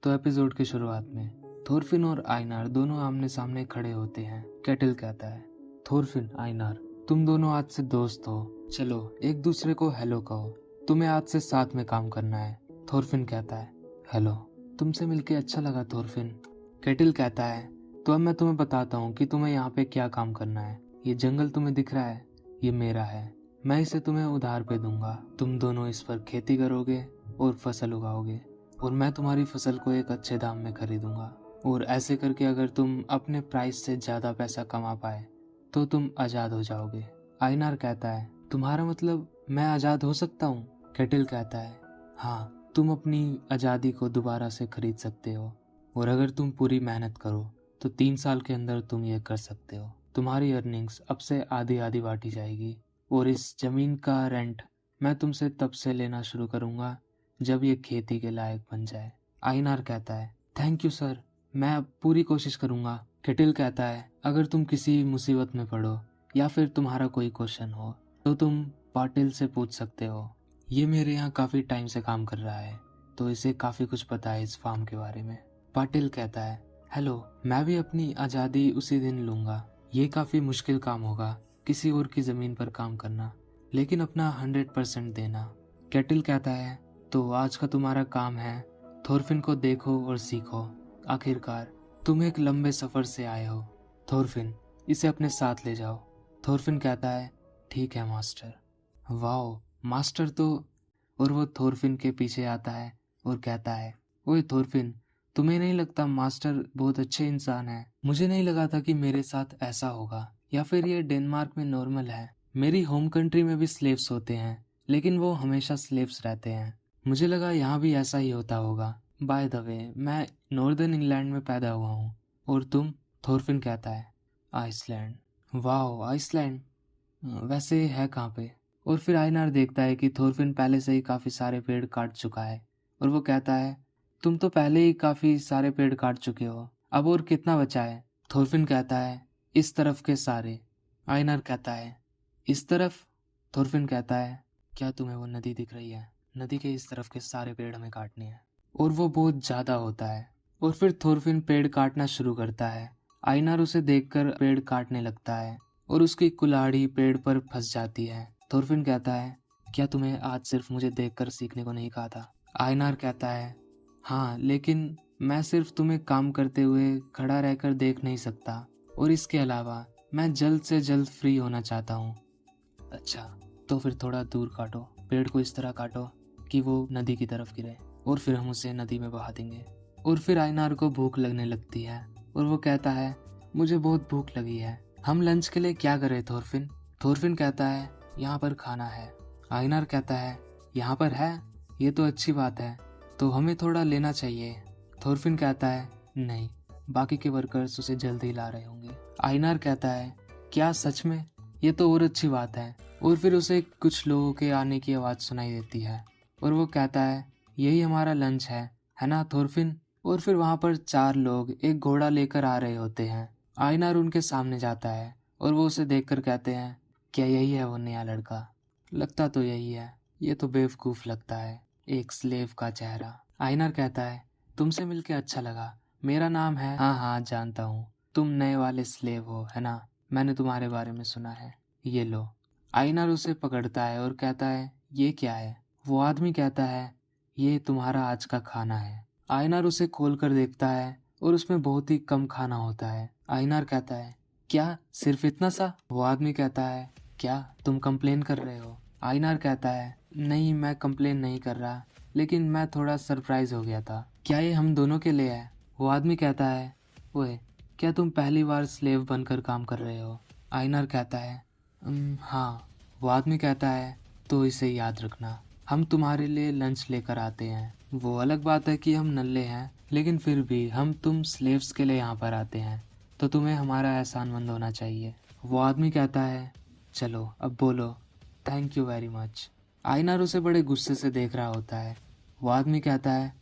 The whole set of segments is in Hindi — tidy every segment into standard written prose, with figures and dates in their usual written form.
तो एपिसोड की शुरुआत में थोरफिन और आइनार दोनों आमने सामने खड़े होते हैं। केटल कहता है, थोरफिन, आइनार, तुम दोनों आज से दोस्त हो, चलो एक दूसरे को हेलो कहो, तुम्हें आज से साथ में काम करना है। थोरफिन कहता है, हेलो, तुमसे मिलके अच्छा लगा थोरफिन। केटल कहता है, तो अब मैं तुम्हें बताता हूँ कि तुम्हें यहाँ पे क्या काम करना है। ये जंगल तुम्हें दिख रहा है, ये मेरा है, मैं इसे तुम्हें उधार पे दूंगा। तुम दोनों इस पर खेती करोगे और फसल उगाओगे और मैं तुम्हारी फसल को एक अच्छे दाम में खरीदूंगा। और ऐसे करके अगर तुम अपने प्राइस से ज्यादा पैसा कमा पाए तो तुम आजाद हो जाओगे। आइनार कहता है, तुम्हारा मतलब मैं आजाद हो सकता हूँ? केटल कहता है, हाँ, तुम अपनी आजादी को दोबारा से खरीद सकते हो और अगर तुम पूरी मेहनत करो तो 3 साल के अंदर तुम ये कर सकते हो। तुम्हारी अर्निंग्स अब से आधी आधी बांटी जाएगी और इस जमीन का रेंट मैं तुमसे तब से लेना शुरू करूंगा जब ये खेती के लायक बन जाए। आइनार कहता है, थैंक यू सर, मैं अब पूरी कोशिश करूंगा। केटल कहता है, अगर तुम किसी मुसीबत में पड़ो या फिर तुम्हारा कोई क्वेश्चन हो तो तुम पाटिल से पूछ सकते हो। ये मेरे यहाँ काफी टाइम से काम कर रहा है तो इसे काफी कुछ पता है इस फार्म के बारे में। पाटिल कहता है, हेलो, मैं भी अपनी आजादी उसी दिन लूंगा। ये काफी मुश्किल काम होगा किसी और की जमीन पर काम करना, लेकिन अपना 100% देना। केटल कहता है, तो आज का तुम्हारा काम है थोरफिन को देखो और सीखो। आखिरकार तुम एक लंबे सफर से आए हो। थोरफिन, इसे अपने साथ ले जाओ। थोरफिन कहता है, ठीक है मास्टर। वाओ मास्टर तो। और वो थोरफिन के पीछे आता है और कहता है, ओए थोरफिन, तुम्हें नहीं लगता मास्टर बहुत अच्छे इंसान है? मुझे नहीं लगा था कि मेरे साथ ऐसा होगा, या फिर ये डेनमार्क में नॉर्मल है। मेरी होम कंट्री में भी स्लेव्स होते हैं लेकिन वो हमेशा स्लेव्स रहते हैं। मुझे लगा यहाँ भी ऐसा ही होता होगा। बाय द वे, मैं नॉर्दर्न इंग्लैंड में पैदा हुआ हूँ। और तुम? थोरफिन कहता है, आइसलैंड। वाओ, आइसलैंड वैसे है कहाँ पे? और फिर आइनार देखता है कि थोरफिन पहले से ही काफी सारे पेड़ काट चुका है और वो कहता है, तुम तो पहले ही काफी सारे पेड़ काट चुके हो, अब और कितना बचा है? थोरफिन कहता है, इस तरफ के सारे। आइनार कहता है, इस तरफ? थोरफिन कहता है, क्या तुम्हें वो नदी दिख रही है? नदी के इस तरफ के सारे पेड़ हमें काटने हैं। और वो बहुत ज्यादा होता है। और फिर थोरफिन पेड़ काटना शुरू करता है। आइनार उसे देखकर पेड़ काटने लगता है और उसकी कुल्हाड़ी पेड़ पर फंस जाती है। थोरफिन कहता है, क्या तुम्हें आज सिर्फ मुझे देखकर सीखने को नहीं कहा था? आइनार कहता है, हाँ, लेकिन मैं सिर्फ तुम्हें काम करते हुए खड़ा रहकर देख नहीं सकता और इसके अलावा मैं जल्द से जल्द फ्री होना चाहता हूँ। अच्छा, तो फिर थोड़ा दूर काटो, पेड़ को इस तरह काटो कि वो नदी की तरफ गिरे और फिर हम उसे नदी में बहा देंगे। और फिर आइनार को भूख लगने लगती है और वो कहता है, मुझे बहुत भूख लगी है, हम लंच के लिए क्या करें थोरफिन? थोरफिन कहता है, यहाँ पर खाना है। आइनार कहता है, यहाँ पर है? ये तो अच्छी बात है, तो हमें थोड़ा लेना चाहिए। थोरफिन कहता है, नहीं, बाकी के वर्कर्स उसे जल्दी ला रहे होंगे। आइनार कहता है, क्या सच में? ये तो और अच्छी बात है। और फिर उसे कुछ लोगों के आने की आवाज सुनाई देती है और वो कहता है, यही हमारा लंच है ना थोरफिन? और फिर वहां पर 4 लोग एक घोड़ा लेकर आ रहे होते हैं। आइनार उनके सामने जाता है और वो उसे देखकर कहते हैं, क्या यही है वो नया लड़का? लगता तो यही है, ये तो बेवकूफ लगता है, एक स्लेव का चेहरा। आइनार कहता है, तुमसे मिलके अच्छा लगा, मेरा नाम है, हाँ हाँ जानता हूँ, तुम नए वाले स्लेव हो है ना, मैंने तुम्हारे बारे में सुना है, ये लो। आइनार उसे पकड़ता है और कहता है, ये क्या है? वो आदमी कहता है, ये तुम्हारा आज का खाना है। आइनार उसे खोल कर देखता है और उसमें बहुत ही कम खाना होता है। आइनार कहता है, क्या सिर्फ इतना सा? वो आदमी कहता है, क्या तुम कंप्लेन कर रहे हो? आइनार कहता है, नहीं, मैं कंप्लेन नहीं कर रहा, लेकिन मैं थोड़ा सरप्राइज हो गया था। क्या ये हम दोनों के लिए है? वो आदमी कहता है, ओए, क्या तुम पहली बार स्लेव बनकर काम कर रहे हो? आइनार कहता है, हाँ। वो आदमी कहता है, तो इसे याद रखना, हम तुम्हारे लिए लंच लेकर आते हैं। वो अलग बात है कि हम नल्ले हैं, लेकिन फिर भी हम तुम स्लेव्स के लिए यहाँ पर आते हैं, तो तुम्हें हमारा एहसानमंद होना चाहिए। वो आदमी कहता है, चलो अब बोलो, थैंक यू वेरी मच। आइनार उसे बड़े गुस्से से देख रहा होता है। वो आदमी कहता है,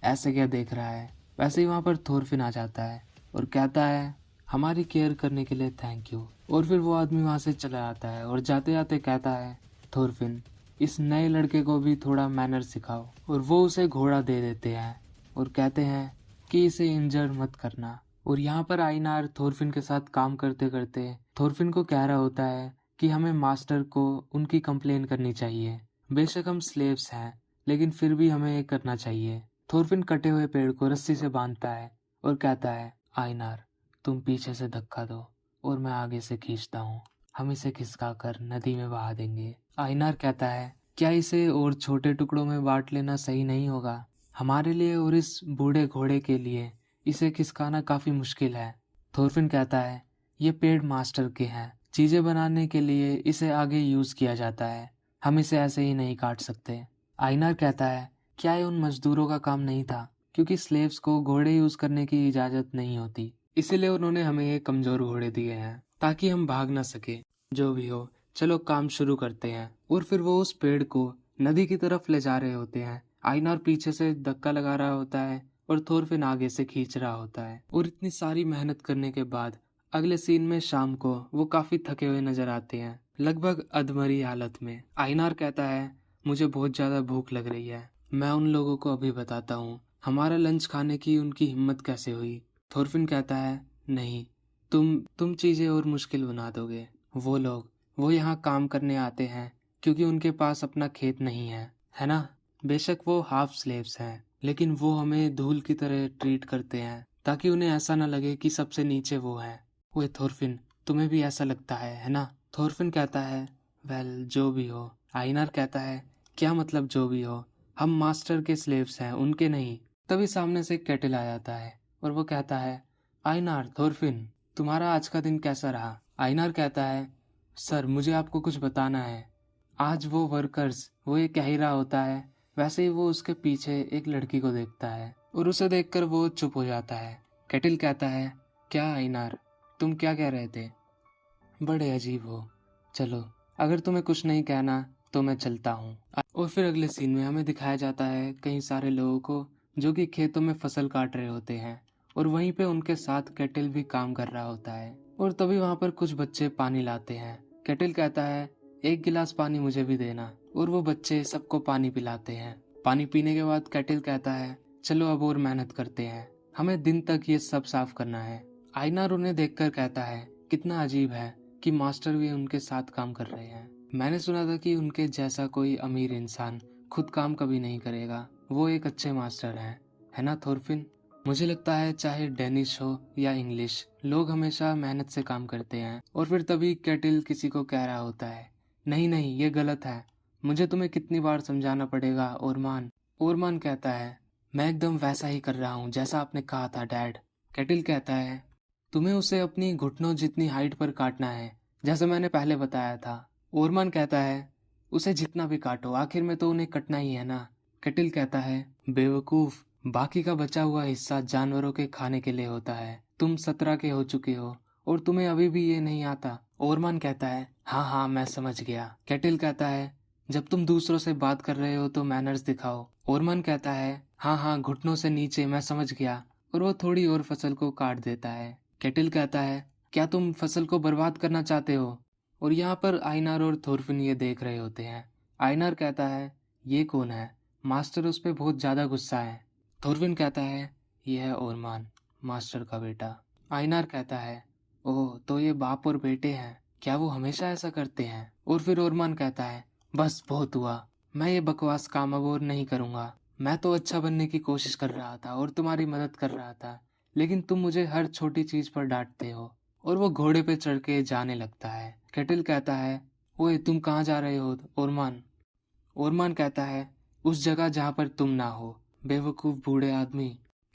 ऐसे क्या देख रहा है? वैसे ही वहाँ पर थोरफिन आ जाता है और कहता है, हमारी केयर करने के लिए थैंक यू। और फिर वो आदमी वहाँ से चला जाता है और जाते जाते कहता है, थोरफिन, इस नए लड़के को भी थोड़ा मैनर सिखाओ। और वो उसे घोड़ा दे देते हैं और कहते हैं, कि इसे इंजर मत करना। और यहाँ पर आइनार थोरफिन के साथ काम करते करते थोरफिन को कह रहा होता है कि हमें मास्टर को उनकी कंप्लेन करनी चाहिए। बेशक हम स्लेव्स हैं, लेकिन फिर भी हमें ये करना चाहिए। थोरफिन कटे हुए पेड़ को रस्सी से बांधता है और कहता है, आइनार तुम पीछे से धक्का दो और मैं आगे से खींचता हूँ। हम इसे खिसका कर नदी में बहा देंगे। आइनार कहता है, क्या इसे और छोटे टुकड़ों में बांट लेना सही नहीं होगा? हमारे लिए और इस बूढ़े घोड़े के लिए इसे खिसकाना काफी मुश्किल है। थोरफिन कहता है, ये पेड़ मास्टर के हैं, चीजें बनाने के लिए इसे आगे यूज किया जाता है, हम इसे ऐसे ही नहीं काट सकते। आइनार कहता है, क्या ये उन मजदूरों का काम नहीं था? क्योंकि स्लेव्स को घोड़े यूज करने की इजाजत नहीं होती, इसीलिए उन्होंने हमें ये कमजोर घोड़े दिए हैं ताकि हम भाग ना सके। जो भी हो, चलो काम शुरू करते हैं। और फिर वो उस पेड़ को नदी की तरफ ले जा रहे होते हैं। आइनार पीछे से धक्का लगा रहा होता है और थोरफिन आगे से खींच रहा होता है। और इतनी सारी मेहनत करने के बाद अगले सीन में शाम को वो काफी थके हुए नजर आते हैं, लगभग अधमरी हालत में। आइनार कहता है, मुझे बहुत ज्यादा भूख लग रही है, मैं उन लोगों को अभी बताता हूँ हमारा लंच खाने की उनकी हिम्मत कैसे हुई। थोरफिन कहता है, नहीं, तुम चीजें और मुश्किल बना दोगे। वो यहाँ काम करने आते हैं क्योंकि उनके पास अपना खेत नहीं है ना? बेशक वो हाफ स्लेव्स हैं, लेकिन वो हमें धूल की तरह ट्रीट करते हैं ताकि उन्हें ऐसा न लगे कि सबसे नीचे वो हैं। ओए थोरफिन, तुम्हें भी ऐसा लगता है ना? थोरफिन कहता है, वेल जो भी हो। आइनार कहता है, क्या मतलब जो भी हो? हम मास्टर के स्लेव्स हैं, उनके नहीं। तभी सामने से केटल आ जाता है और वो कहता है, आइनार, थोरफिन, तुम्हारा आज का दिन कैसा रहा? आइनार कहता है, सर मुझे आपको कुछ बताना है। आज वो वर्कर्स वो ये कह ही रहा होता है, वैसे ही वो उसके पीछे एक लड़की को देखता है और उसे देखकर वो चुप हो जाता है। केटिल कहता है, क्या आइनार, तुम क्या कह रहे थे? बड़े अजीब हो। चलो, अगर तुम्हें कुछ नहीं कहना तो मैं चलता हूँ। और फिर अगले सीन में हमें दिखाया जाता है कई सारे लोगों को जो कि खेतों में फसल काट रहे होते हैं और वहीं पे उनके साथ केटिल भी काम कर रहा होता है। और तभी वहाँ पर कुछ बच्चे पानी लाते हैं। केटिल कहता है, एक गिलास पानी मुझे भी देना। और वो बच्चे सबको पानी पिलाते हैं। पानी पीने के बाद केटिल कहता है, चलो अब और मेहनत करते हैं, हमें दिन तक ये सब साफ करना है। आइनार उन्हें देखकर कहता है, कितना अजीब है कि मास्टर भी उनके साथ काम कर रहे हैं। मैंने सुना था कि उनके जैसा कोई अमीर इंसान खुद काम कभी नहीं करेगा। वो एक अच्छे मास्टर हैं, है ना थोरफिन? मुझे लगता है चाहे डेनिश हो या इंग्लिश, लोग हमेशा मेहनत से काम करते हैं। और फिर तभी केटिल किसी को कह रहा होता है, नहीं नहीं, ये गलत है, मुझे तुम्हें कितनी बार समझाना पड़ेगा ओरमान। ओरमान कहता है, मैं एकदम वैसा ही कर रहा हूँ जैसा आपने कहा था डैड। केटिल कहता है, तुम्हें उसे अपनी घुटनों जितनी हाइट पर काटना है, जैसे मैंने पहले बताया था। ओरमान कहता है, उसे जितना भी काटो, आखिर में तो उन्हें कटना ही है ना। केटिल कहता है, बेवकूफ, बाकी का बचा हुआ हिस्सा जानवरों के खाने के लिए होता है। तुम 17 के हो चुके हो और तुम्हें अभी भी ये नहीं आता। ओरमान कहता है, हाँ हाँ मैं समझ गया। केटिल कहता है, जब तुम दूसरों से बात कर रहे हो तो मैनर्स दिखाओ। ओरमान कहता है, हाँ हाँ घुटनों से नीचे, मैं समझ गया। और वो थोड़ी और फसल को काट देता है। केटिल कहता है, क्या तुम फसल को बर्बाद करना चाहते हो? और यहाँ पर आइनार और थोरफिन ये देख रहे होते हैं। आइनार कहता है, ये कौन है? मास्टर उस पर बहुत ज्यादा गुस्सा है। थोरफिन कहता है, ये है ओरमान, मास्टर का बेटा। आइनार कहता है, ओह तो ये बाप और बेटे हैं, क्या वो हमेशा ऐसा करते हैं? और फिर ओरमान कहता है, बस बहुत हुआ, मैं ये बकवास काम अब और नहीं करूंगा। मैं तो अच्छा बनने की कोशिश कर रहा था और तुम्हारी मदद कर रहा था, लेकिन तुम मुझे हर छोटी चीज पर डांटते हो। और वो घोड़े पे चढ़ के जाने लगता है। केटिल कहता है, ओए तुम कहाँ जा रहे हो ओरमान? ओरमान कहता है, उस जगह जहाँ पर तुम ना हो, बेवकूफ बूढ़े आदमी।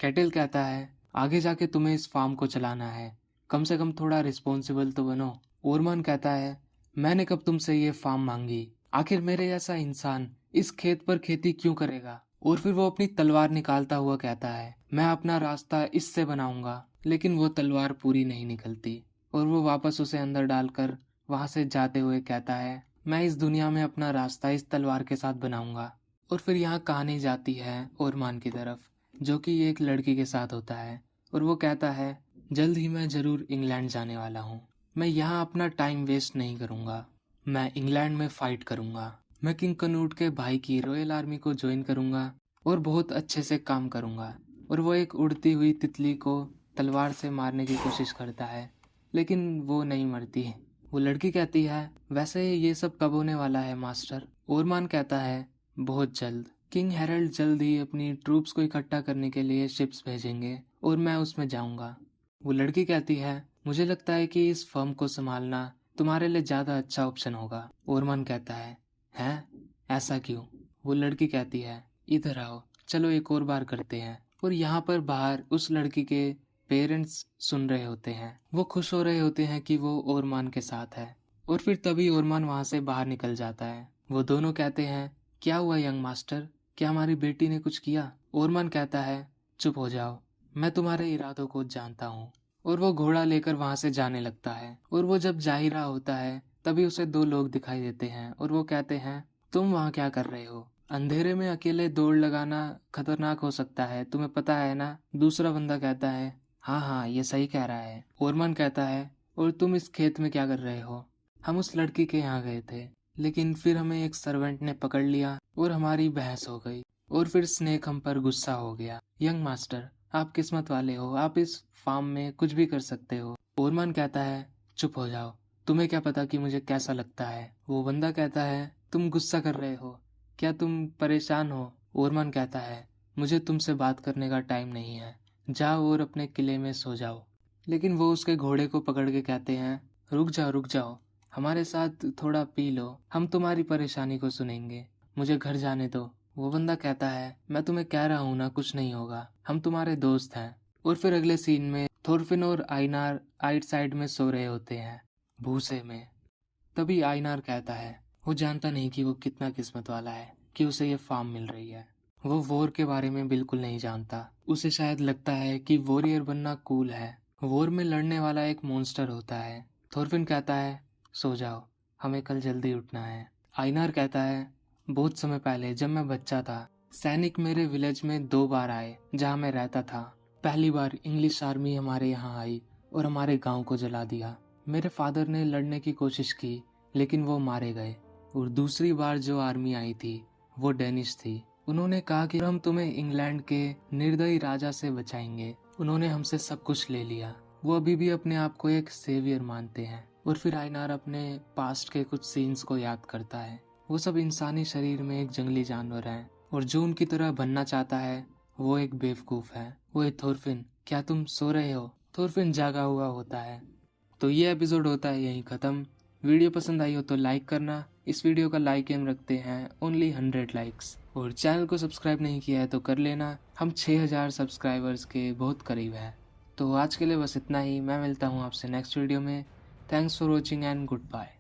केटिल कहता है, आगे जाके तुम्हें इस फार्म को चलाना है, कम से कम थोड़ा रिस्पॉन्सिबल तो बनो। ओरमान कहता है, मैंने कब तुमसे ये फार्म मांगी? आखिर मेरे जैसा इंसान इस खेत पर खेती क्यों करेगा? और फिर वो अपनी तलवार निकालता हुआ कहता है, मैं अपना रास्ता इससे बनाऊंगा। लेकिन वो तलवार पूरी नहीं निकलती और वो वापस उसे अंदर डालकर वहां से जाते हुए कहता है, मैं इस दुनिया में अपना रास्ता इस तलवार के साथ बनाऊंगा। और फिर यहाँ कहानी जाती है ओरमान की तरफ, जो कि एक लड़की के साथ होता है। और वो कहता है, जल्द ही मैं जरूर इंग्लैंड जाने वाला हूँ, मैं यहाँ अपना टाइम वेस्ट नहीं करूँगा, मैं इंग्लैंड में फाइट करूँगा, मैं किंग कनूट के भाई की रॉयल आर्मी को ज्वाइन करूँगा और बहुत अच्छे से काम करूँगा। और वो एक उड़ती हुई तितली को तलवार से मारने की कोशिश करता है, लेकिन वो नहीं मरती। वो लड़की कहती है, वैसे ये सब कब होने वाला है मास्टर? ओरमान कहता है, बहुत जल्द। किंग हेरल्ड जल्द ही अपनी ट्रूप्स को इकट्ठा करने के लिए शिप्स भेजेंगे और मैं उसमें जाऊंगा। वो लड़की कहती है, मुझे लगता है कि इस फर्म को संभालना तुम्हारे लिए ज्यादा अच्छा ऑप्शन होगा। ओरमान कहता है, हैं? ऐसा क्यों? वो लड़की कहती है, इधर आओ, चलो एक और बार करते हैं। और यहाँ पर बाहर उस लड़की के पेरेंट्स सुन रहे होते हैं। वो खुश हो रहे होते हैं कि वो ओरमान के साथ है। और फिर तभी ओरमान वहां से बाहर निकल जाता है। वो दोनों कहते हैं, क्या हुआ यंग मास्टर, क्या हमारी बेटी ने कुछ किया? ओरमान कहता है, चुप हो जाओ, मैं तुम्हारे इरादों को जानता हूँ। और वो घोड़ा लेकर वहां से जाने लगता है। और वो जब जा ही रहा होता है तभी उसे दो लोग दिखाई देते हैं और वो कहते हैं, तुम वहाँ क्या कर रहे हो? अंधेरे में अकेले दौड़ लगाना खतरनाक हो सकता है, तुम्हें पता है ना? दूसरा बंदा कहता है, हाँ हाँ, ये सही कह रहा है। ओरमान कहता है, और तुम इस खेत में क्या कर रहे हो? हम उस लड़की के यहाँ गए थे, लेकिन फिर हमें एक सर्वेंट ने पकड़ लिया और हमारी बहस हो गई और फिर स्नेक हम पर गुस्सा हो गया। यंग मास्टर, आप किस्मत वाले हो, आप इस फार्म में कुछ भी कर सकते हो। ओरमान कहता है, चुप हो जाओ, तुम्हें क्या पता कि मुझे कैसा लगता है? वो बंदा कहता है, तुम गुस्सा कर रहे हो, क्या तुम परेशान हो? ओरमान कहता है, मुझे तुमसे बात करने का टाइम नहीं है, जाओ और अपने किले में सो जाओ। लेकिन वो उसके घोड़े को पकड़ के कहते हैं, रुक जाओ, हमारे साथ थोड़ा पी लो, हम तुम्हारी परेशानी को सुनेंगे, मुझे घर जाने दो। वो बंदा कहता है, मैं तुम्हें कह रहा हूँ ना, कुछ नहीं होगा, हम तुम्हारे दोस्त हैं। और फिर अगले सीन में थोरफिन और आइनार आइट साइड में सो रहे होते हैं, भूसे में। तभी आइनार कहता है, वो जानता नहीं कि वो कितना किस्मत वाला है कि उसे ये फार्म मिल रही है। वो वॉर के बारे में बिल्कुल नहीं जानता। उसे शायद लगता है कि वॉरियर बनना कूल है। वॉर में लड़ने वाला एक मॉन्स्टर होता है। थोरफिन कहता है, सो जाओ, हमें कल जल्दी उठना है। आइनार कहता है, बहुत समय पहले जब मैं बच्चा था, सैनिक मेरे विलेज में 2 बार आए जहाँ मैं रहता था। पहली बार इंग्लिश आर्मी हमारे यहाँ आई और हमारे गांव को जला दिया। मेरे फादर ने लड़ने की कोशिश की, लेकिन वो मारे गए। और दूसरी बार जो आर्मी आई थी वो डेनिश थी। उन्होंने कहा कि हम तुम्हें इंग्लैंड के निर्दयी राजा से बचाएंगे। उन्होंने हमसे सब कुछ ले लिया। वो अभी भी अपने आप को एक सेवियर मानते हैं। और फिर आइनार अपने पास्ट के कुछ सीन्स को याद करता है। वो सब इंसानी शरीर में एक जंगली जानवर हैं और जो उनकी तरह बनना चाहता है वो एक बेवकूफ है। वो थोरफिन, क्या तुम सो रहे हो? थोरफिन जागा हुआ होता है। तो ये एपिसोड होता है यहीं खत्म। वीडियो पसंद आई हो तो लाइक करना। इस वीडियो का लाइक एम रखते हैं ओनली 100 लाइक्स। और चैनल को सब्सक्राइब नहीं किया है तो कर लेना, हम 6000 सब्सक्राइबर्स के बहुत करीब हैं। तो आज के लिए बस इतना ही। मैं मिलता हूँ आपसे नेक्स्ट वीडियो में। Thanks for watching and good bye.